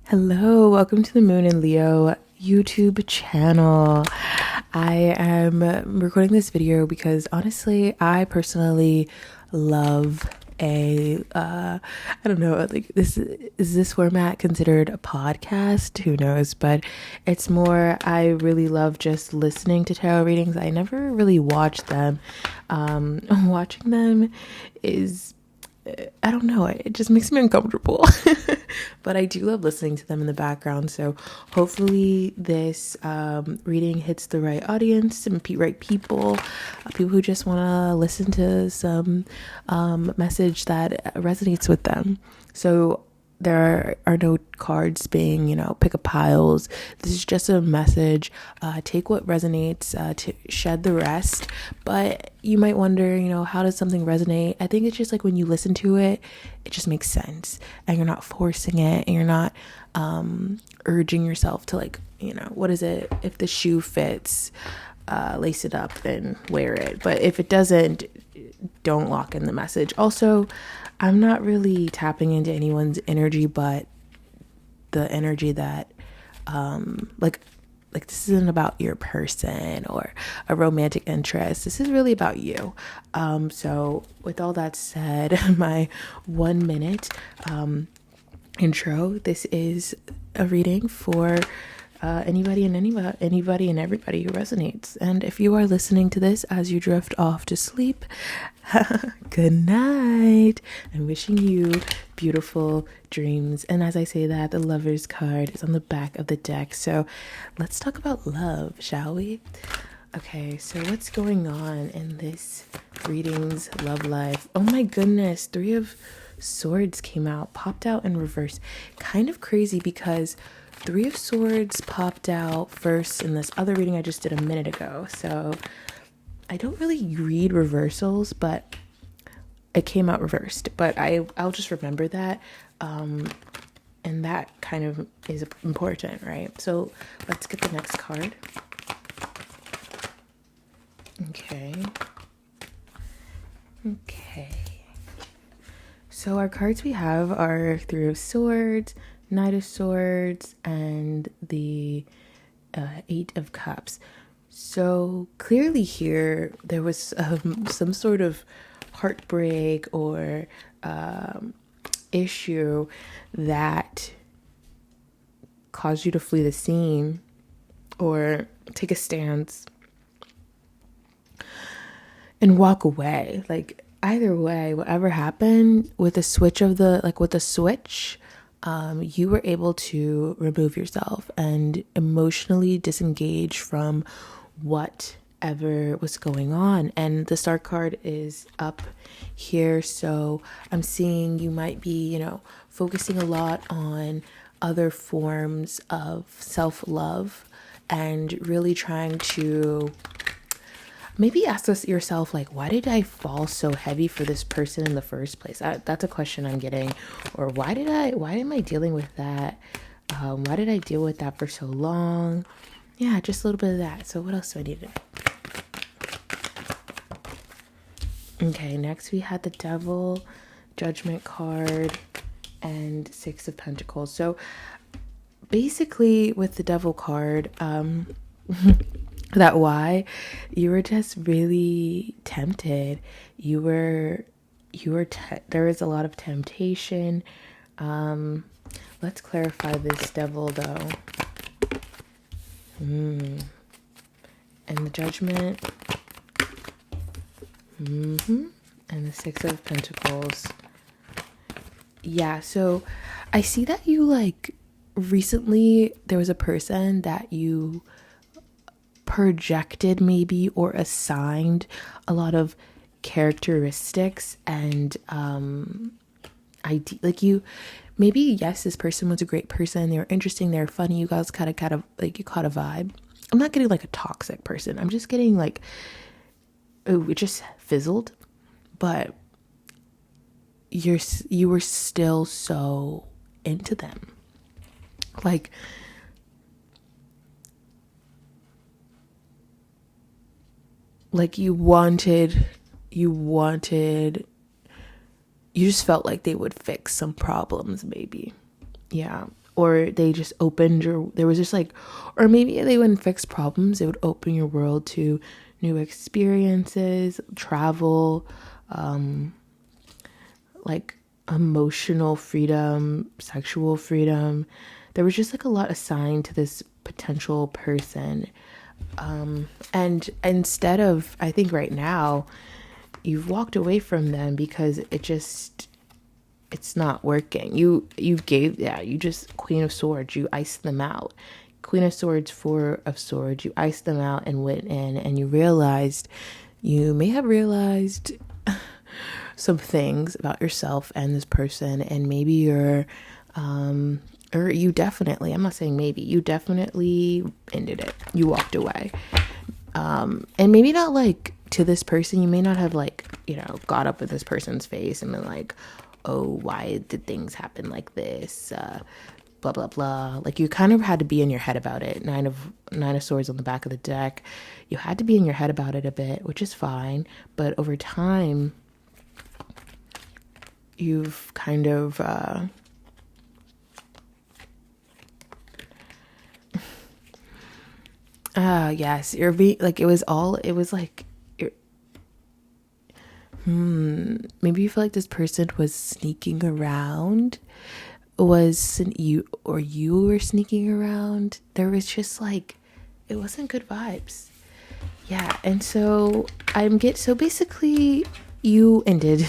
Hello, welcome to the Moon and Leo YouTube channel. I am recording this video because honestly, I personally love I don't know, like this format considered a podcast? Who knows? But it's more, I really love just listening to tarot readings. I never really watch them. Watching them is, I don't know, it just makes me uncomfortable. But I do love listening to them in the background. So hopefully this reading hits the right audience and right people, people who just want to listen to some message that resonates with them. So there are no cards being, pick a piles. This is just a message. Take what resonates, to shed the rest. But you might wonder, how does something resonate? I think it's just like when you listen to it, it just makes sense, and you're not forcing it, and you're not urging yourself to, like, what is it? If the shoe fits, lace it up and wear it. But if it doesn't, don't lock in the message. Also, I'm not really tapping into anyone's energy, but the energy that, like this isn't about your person or a romantic interest. This is really about you. So with all that said, my 1 minute intro, this is a reading for anybody and everybody who resonates. And if you are listening to this as you drift off to sleep, good night. I'm wishing you beautiful dreams. And as I say that, the Lover's card is on the back of the deck. So let's talk about love, shall we? Okay, so what's going on in this reading's love life? Oh my goodness, Three of Swords came out, popped out in reverse. Kind of crazy because Three of Swords popped out first in this other reading I just did a minute ago. So I don't really read reversals, but it came out reversed. But I'll just remember that. And that kind of is important, right? So let's get the next card. Okay. So our cards we have are Three of Swords, Knight of Swords, and the Eight of Cups. So clearly here there was some sort of heartbreak or issue that caused you to flee the scene or take a stance and walk away. Like, either way, whatever happened with the switch of you were able to remove yourself and emotionally disengage from whatever was going on. And the Star card is up here. So I'm seeing you might be, focusing a lot on other forms of self-love and really trying to maybe ask yourself, like, why did I fall so heavy for this person in the first place? That's a question I'm getting. Or why am I dealing with that? Why did I deal with that for so long? Yeah, just a little bit of that. So what else do I need to know? Okay, next we had the Devil, Judgment card, and Six of Pentacles. So basically with the Devil card, that why you were just really tempted. There was a lot of temptation. Let's clarify this Devil though. And the Judgment. And the Six of Pentacles. Yeah, so I see that you, like, recently there was a person that you projected maybe or assigned a lot of characteristics and yes, this person was a great person, they were interesting, they were funny, you guys kind of like, you caught a vibe. I'm not getting like a toxic person, I'm just getting like, oh, it just fizzled. But you were still so into them, like you just felt like they would fix some problems maybe. Yeah. or they just opened your, there was just like, or maybe they wouldn't fix problems, it would open your world to new experiences, travel, like emotional freedom, sexual freedom. There was just like a lot assigned to this potential person. And instead of, I think right now, you've walked away from them because it's not working. You gave, yeah, you just, Queen of Swords, you iced them out. Queen of Swords, Four of Swords, you iced them out and went in, and you may have realized some things about yourself and this person, and maybe or you definitely, I'm not saying maybe, you definitely ended it. You walked away. And maybe not like to this person, you may not have like, got up with this person's face and been like, oh, why did things happen like this? Blah, blah, blah. Like you kind of had to be in your head about it. Nine of Swords on the back of the deck. You had to be in your head about it a bit, which is fine. But over time, you've kind of, yes, you're being like, it was like, maybe you feel like this person was sneaking around, you were sneaking around. There was just like, it wasn't good vibes. Yeah. And so so basically you ended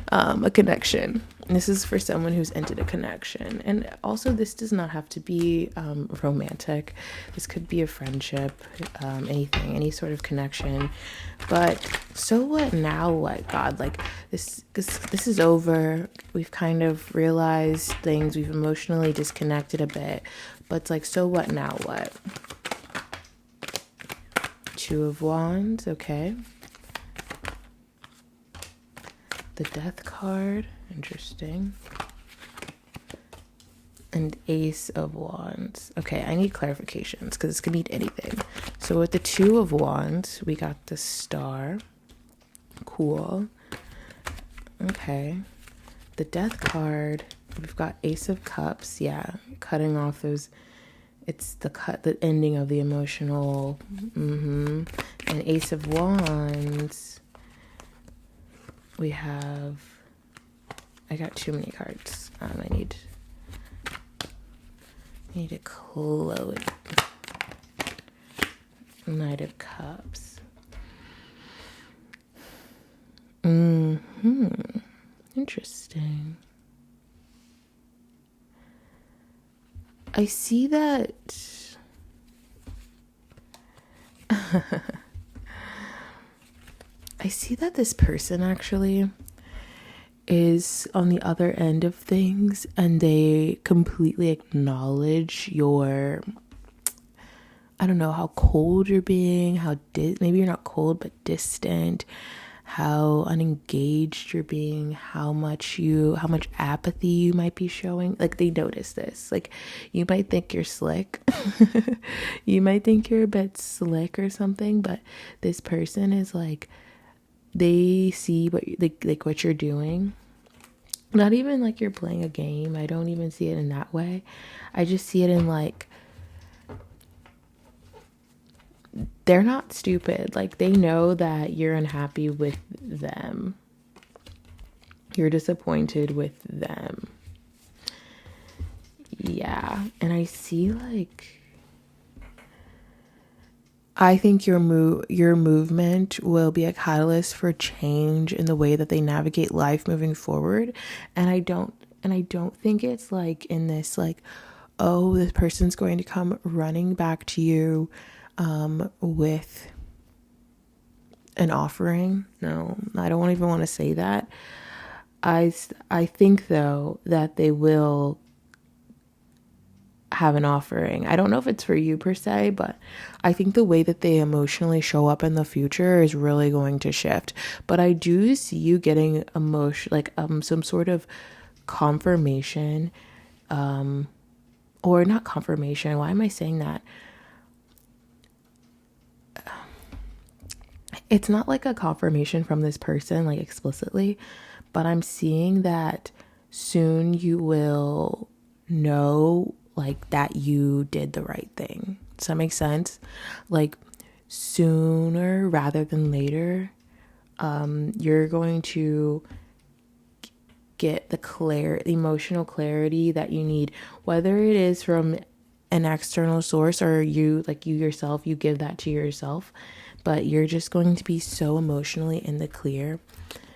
a connection. And this is for someone who's ended a connection. And also this does not have to be romantic. This could be a friendship, anything, any sort of connection. But so what now? What, God, like this is over. We've kind of realized things. We've emotionally disconnected a bit. But it's like, so what now? What? Two of Wands, okay. The Death card, interesting. And Ace of Wands. Okay, I need clarifications because this could mean anything. So with the Two of Wands, we got the Star. Cool. Okay. The Death card, we've got Ace of Cups. Yeah, cutting off those. It's the ending of the emotional. And Ace of Wands. We have, I got too many cards. I need to close. Knight of Cups. Interesting. I see that. I see that this person actually is on the other end of things, and they completely acknowledge your, I don't know, how cold you're being, maybe you're not cold, but distant, how unengaged you're being, how much apathy you might be showing. Like, they notice this. Like, you might think you're slick. You might think you're a bit slick or something, but this person is like, they see what you're doing. Not even like you're playing a game. I don't even see it in that way. I just see it in like, they're not stupid. Like, they know that you're unhappy with them. You're disappointed with them. Yeah. And I see like, I think your movement will be a catalyst for change in the way that they navigate life moving forward. And I don't think it's like in this like, oh, this person's going to come running back to you with an offering. No, I don't even want to say that. I think though that they will have an offering. I don't know if it's for you per se, but I think the way that they emotionally show up in the future is really going to shift. But I do see you getting some sort of confirmation, or not confirmation. Why am I saying that? It's not like a confirmation from this person, like explicitly, but I'm seeing that soon you will know like that you did the right thing. Does that make sense? Like sooner rather than later, you're going to get the emotional clarity that you need, whether it is from an external source or you yourself, you give that to yourself, but you're just going to be so emotionally in the clear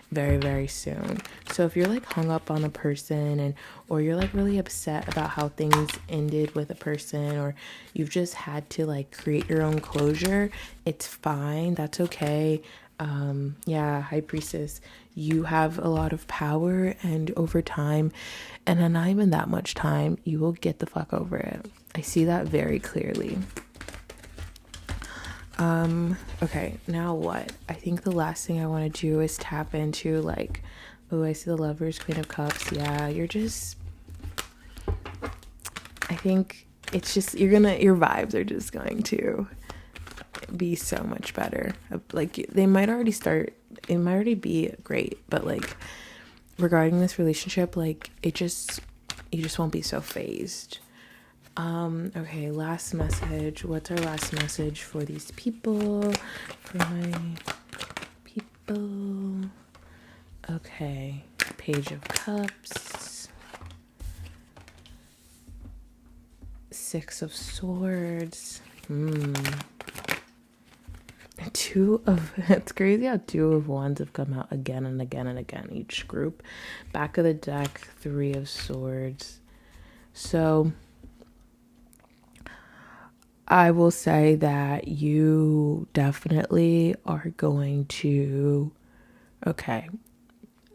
very, very soon. So if you're like hung up on a person or you're like really upset about how things ended with a person, or you've just had to like create your own closure, it's fine. That's okay. Yeah, High Priestess, you have a lot of power, and over time, and not even that much time, you will get the fuck over it. I see that very clearly. Okay, now what? I think the last thing I want to do is tap into like, oh, I see the Lovers, Queen of Cups. Yeah, you're just, I think it's just, your vibes are just going to be so much better. Like it might already be great, but like regarding this relationship, like you just won't be so phased. Okay, last message. What's our last message for these people? For my people. Okay, Page of Cups. Six of Swords. It's crazy how Two of Wands have come out again and again and again, each group. Back of the deck, Three of Swords. So I will say that you definitely are going to, okay,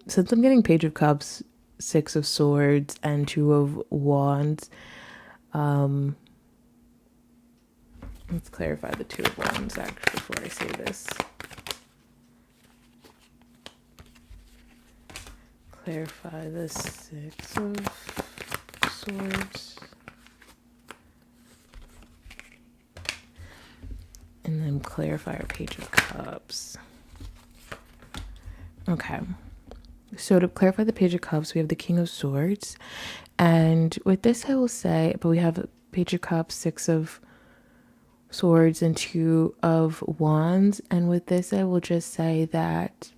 since I'm getting Page of Cups, Six of Swords, and Two of Wands, let's clarify the Two of Wands actually before I say this. Clarify the Six of Swords. And then clarify our Page of Cups. Okay. So to clarify the Page of Cups, we have the King of Swords. And with this, I will say, but we have Page of Cups, Six of Swords, and Two of Wands. And with this, I will just say that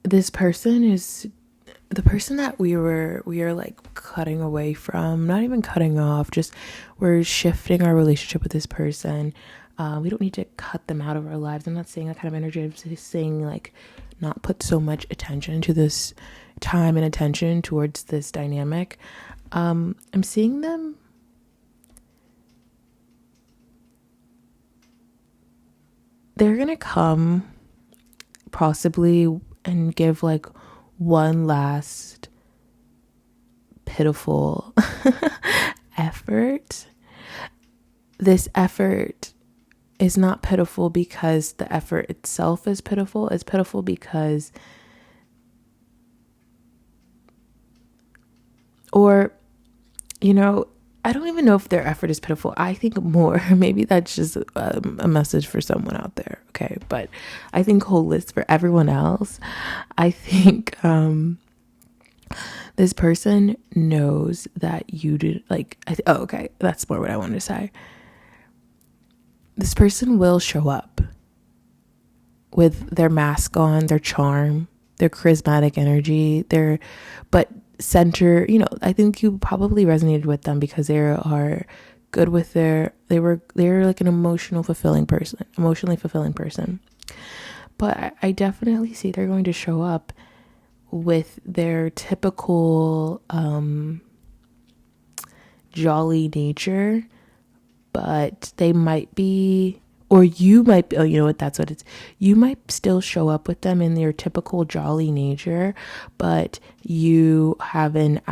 this person is the person that we are like cutting away from, not even cutting off, just we're shifting our relationship with this person. We don't need to cut them out of our lives. I'm not saying that kind of energy. I'm just saying like not put so much attention to this time and attention towards this dynamic. I'm seeing them they're gonna come possibly and give like one last pitiful effort. This effort is not pitiful because the effort itself is pitiful. It's pitiful because, or, you know, I don't even know if their effort is pitiful. I think more, maybe that's just a message for someone out there. Okay. But I think holistic for everyone else, I think this person knows that you did like, okay, that's more what I wanted to say. This person will show up with their mask on, their charm, their charismatic energy, but center, you know, I think you probably resonated with them because they are good with they're like an emotionally fulfilling person. But I definitely see they're going to show up with their typical jolly nature, but they might be, or you might be, oh, you know what, that's what it's, you might still show up with them in their typical jolly nature, but you haven't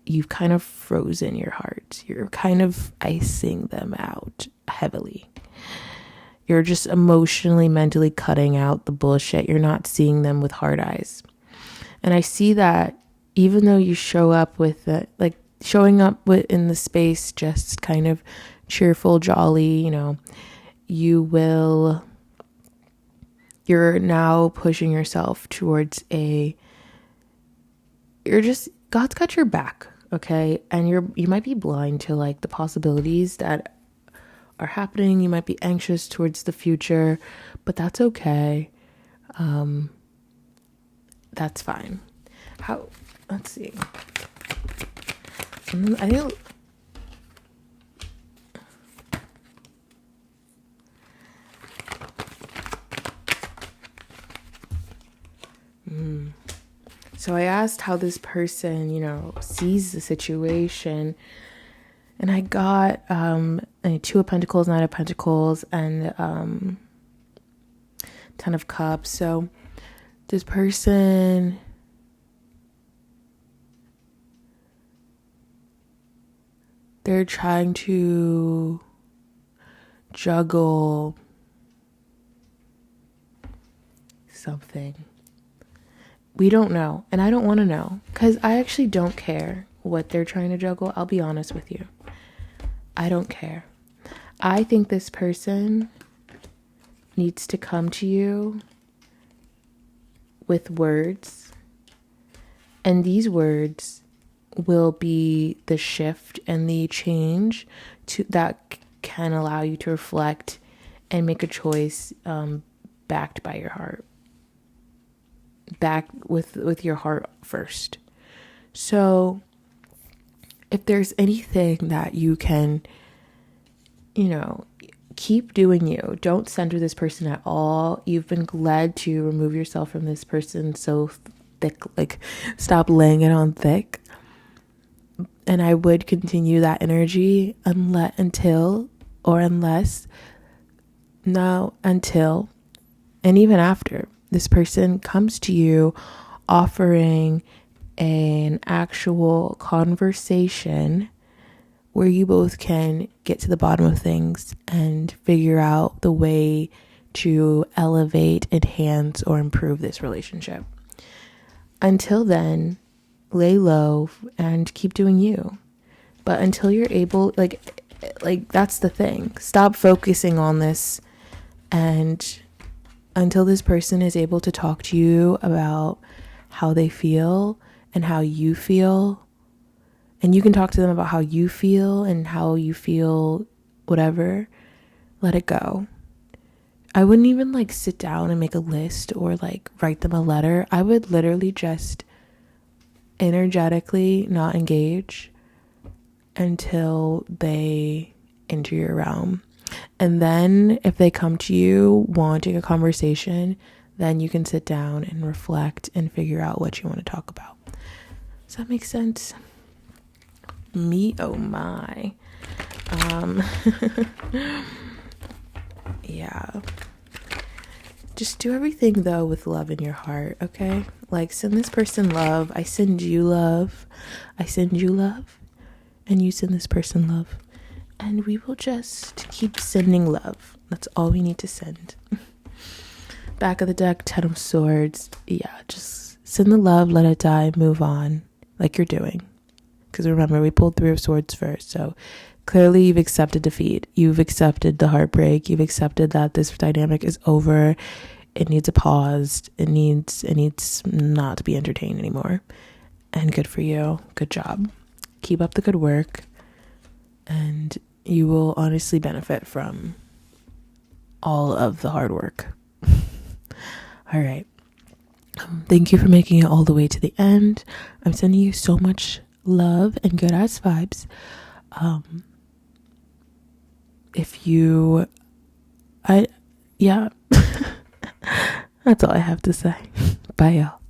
you've kind of frozen your heart. You're kind of icing them out heavily. You're just emotionally, mentally cutting out the bullshit. You're not seeing them with hard eyes. And I see that even though you show up with it, like showing up in the space, just kind of cheerful, jolly, you know, you will you're now pushing yourself towards God's got your back, okay? And you might be blind to like the possibilities that are happening. You might be anxious towards the future, but that's okay. That's fine. Let's see. I think so I asked how this person, sees the situation, and I got Two of Pentacles, Knight of Pentacles, and Ten of Cups. So this person, they're trying to juggle something. We don't know, and I don't want to know, because I actually don't care what they're trying to juggle. I'll be honest with you. I don't care. I think this person needs to come to you with words, and these words will be the shift and the change that can allow you to reflect and make a choice backed by your heart, backed with your heart first. So if there's anything that you can, keep doing you. Don't center this person at all. You've been glad to remove yourself from this person so thick, like stop laying it on thick. And I would continue that energy until, and even after this person comes to you offering an actual conversation where you both can get to the bottom of things and figure out the way to elevate, enhance, or improve this relationship. Until then, lay low and keep doing you. But until you're able, like that's the thing. Stop focusing on this, and until this person is able to talk to you about how they feel and how you feel, and you can talk to them about how you feel and how you feel, whatever, let it go. I wouldn't even sit down and make a list or write them a letter. I would literally just energetically not engage until they enter your realm. And then if they come to you wanting a conversation, then you can sit down and reflect and figure out what you want to talk about. Does that make sense? Me, oh my. Yeah. Just do everything though with love in your heart, okay? Send this person love. I send you love. I send you love. And you send this person love. And we will just keep sending love. That's all we need to send. Back of the deck, Ten of Swords. Yeah, just send the love, let it die, move on, like you're doing. Because remember, we pulled Three of Swords first. So clearly you've accepted defeat. You've accepted the heartbreak. You've accepted that this dynamic is over. It needs a pause. It needs not to be entertained anymore. And good for you. Good job. Keep up the good work. And you will honestly benefit from all of the hard work. All right. Thank you for making it all the way to the end. I'm sending you so much love and good ass vibes. Yeah. That's all I have to say. Bye, y'all.